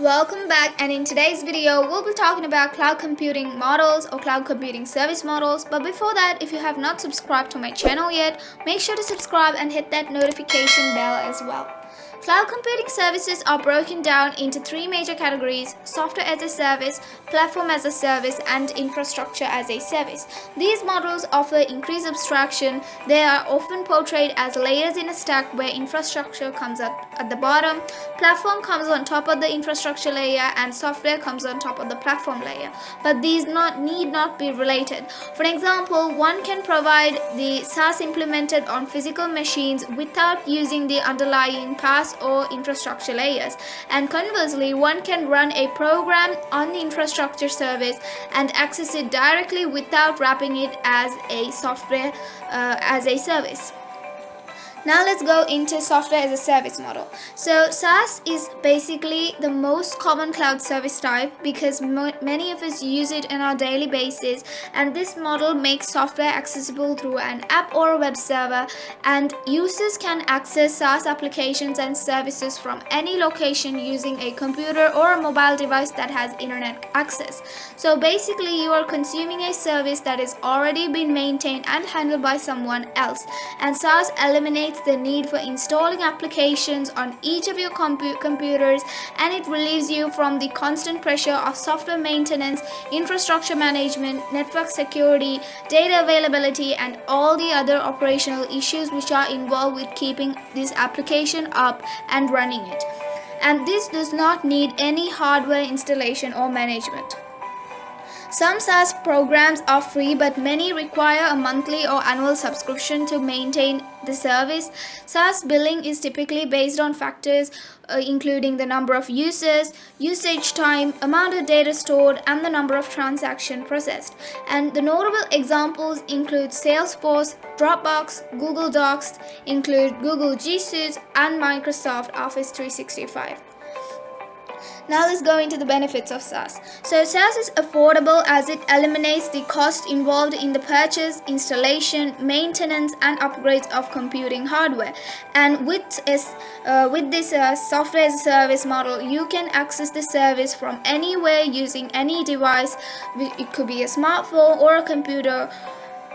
Welcome back, and in today's video we'll be talking about cloud computing models or cloud computing service models. But before that, if you have not subscribed to my channel yet, make sure to subscribe and hit that notification bell as well. Cloud computing services are broken down into three major categories: software as a service, platform as a service, and infrastructure as a service. These models offer increased abstraction. They are often portrayed as layers in a stack where infrastructure comes at the bottom, platform comes on top of the infrastructure layer, and software comes on top of the platform layer. But these need not be related. For example, one can provide the SaaS implemented on physical machines without using the underlying PaaS or infrastructure layers, and conversely, one can run a program on the infrastructure service and access it directly without wrapping it as a software as a service. Now let's go into software as a service model. So SaaS is basically the most common cloud service type because many of us use it on our daily basis, and this model makes software accessible through an app or a web server, and users can access SaaS applications and services from any location using a computer or a mobile device that has internet access. So basically you are consuming a service that is already been maintained and handled by someone else, and SaaS eliminates the need for installing applications on each of your computers, and it relieves you from the constant pressure of software maintenance, infrastructure management, network security, data availability, and all the other operational issues which are involved with keeping this application up and running it. And this does not need any hardware installation or management. Some SaaS programs are free, but many require a monthly or annual subscription to maintain the service. SaaS billing is typically based on factors including the number of users, usage time, amount of data stored, and the number of transactions processed. And the notable examples include Salesforce, Dropbox, Google Docs, include Google G Suite, and Microsoft Office 365. Now let's go into the benefits of SaaS. So SaaS is affordable as it eliminates the cost involved in the purchase, installation, maintenance, and upgrades of computing hardware. And with this software as a service model, you can access the service from anywhere using any device. It could be a smartphone or a computer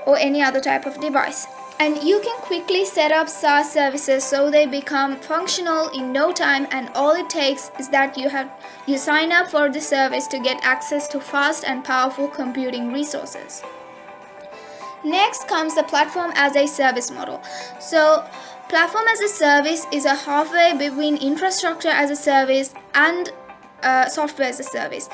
or any other type of device. And you can quickly set up SaaS services so they become functional in no time, and all it takes is that you sign up for the service to get access to fast and powerful computing resources. Next comes the platform as a service model. So platform as a service is a halfway between infrastructure as a service and software as a service.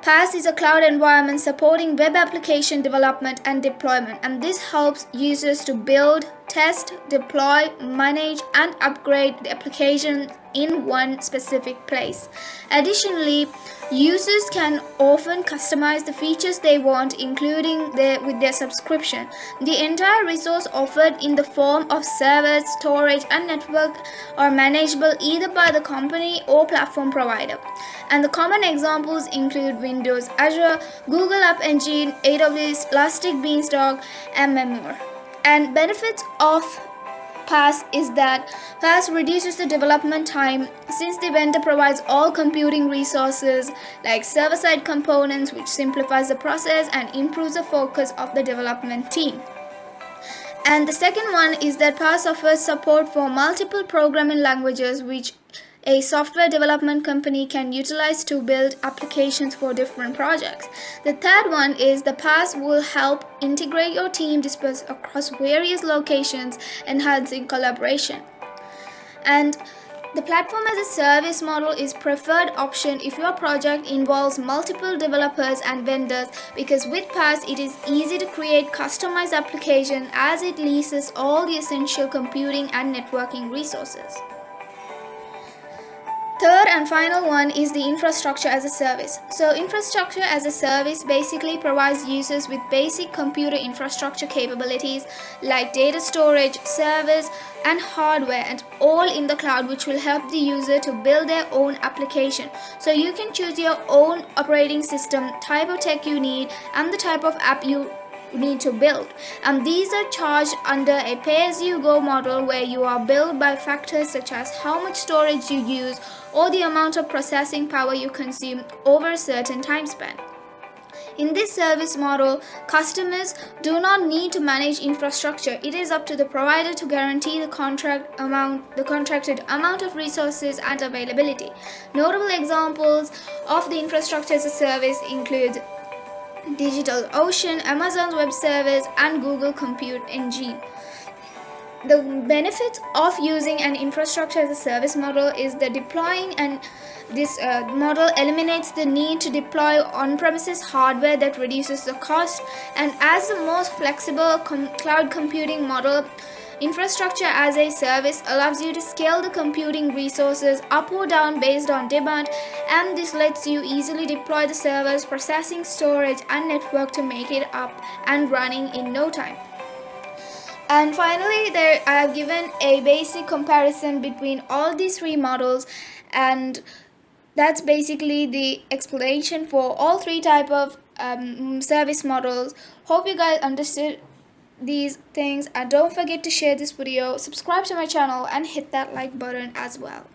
PaaS is a cloud environment supporting web application development and deployment, and this helps users to build, test, deploy, manage, and upgrade the application in one specific place. Additionally, users can often customize the features they want, including with their subscription. The entire resource offered in the form of servers, storage, and network are manageable either by the company or platform provider. And the common examples include Windows, Azure, Google App Engine, AWS, Elastic Beanstalk, and many more. And benefits of PaaS is that PaaS reduces the development time since the vendor provides all computing resources like server-side components, which simplifies the process and improves the focus of the development team. And the second one is that PaaS offers support for multiple programming languages, which a software development company can utilize to build applications for different projects. The third one is the PaaS will help integrate your team dispersed across various locations, enhancing collaboration. And the platform as a service model is preferred option if your project involves multiple developers and vendors, because with PaaS it is easy to create customized application as it leases all the essential computing and networking resources. Third and final one is the infrastructure as a service. So infrastructure as a service basically provides users with basic computer infrastructure capabilities like data storage, servers, and hardware, and all in the cloud, which will help the user to build their own application. So you can choose your own operating system, type of tech you need, and the type of app you need to build, and these are charged under a pay-as-you-go model where you are billed by factors such as how much storage you use or the amount of processing power you consume over a certain time span. In this service model, customers do not need to manage infrastructure. It is up to the provider to guarantee the contracted amount of resources and availability. Notable examples of the infrastructure as a service include DigitalOcean, Amazon Web Service, and Google Compute Engine. The benefit of using an infrastructure as a service model is the deploying, and this model eliminates the need to deploy on-premises hardware that reduces the cost. And as the most flexible cloud computing model, infrastructure as a service allows you to scale the computing resources up or down based on demand, and this lets you easily deploy the servers, processing, storage, and network to make it up and running in no time. And finally, there I have given a basic comparison between all these three models, and that's basically the explanation for all three type of service models. Hope you guys understood these things, and don't forget to share this video, subscribe to my channel, and hit that like button as well.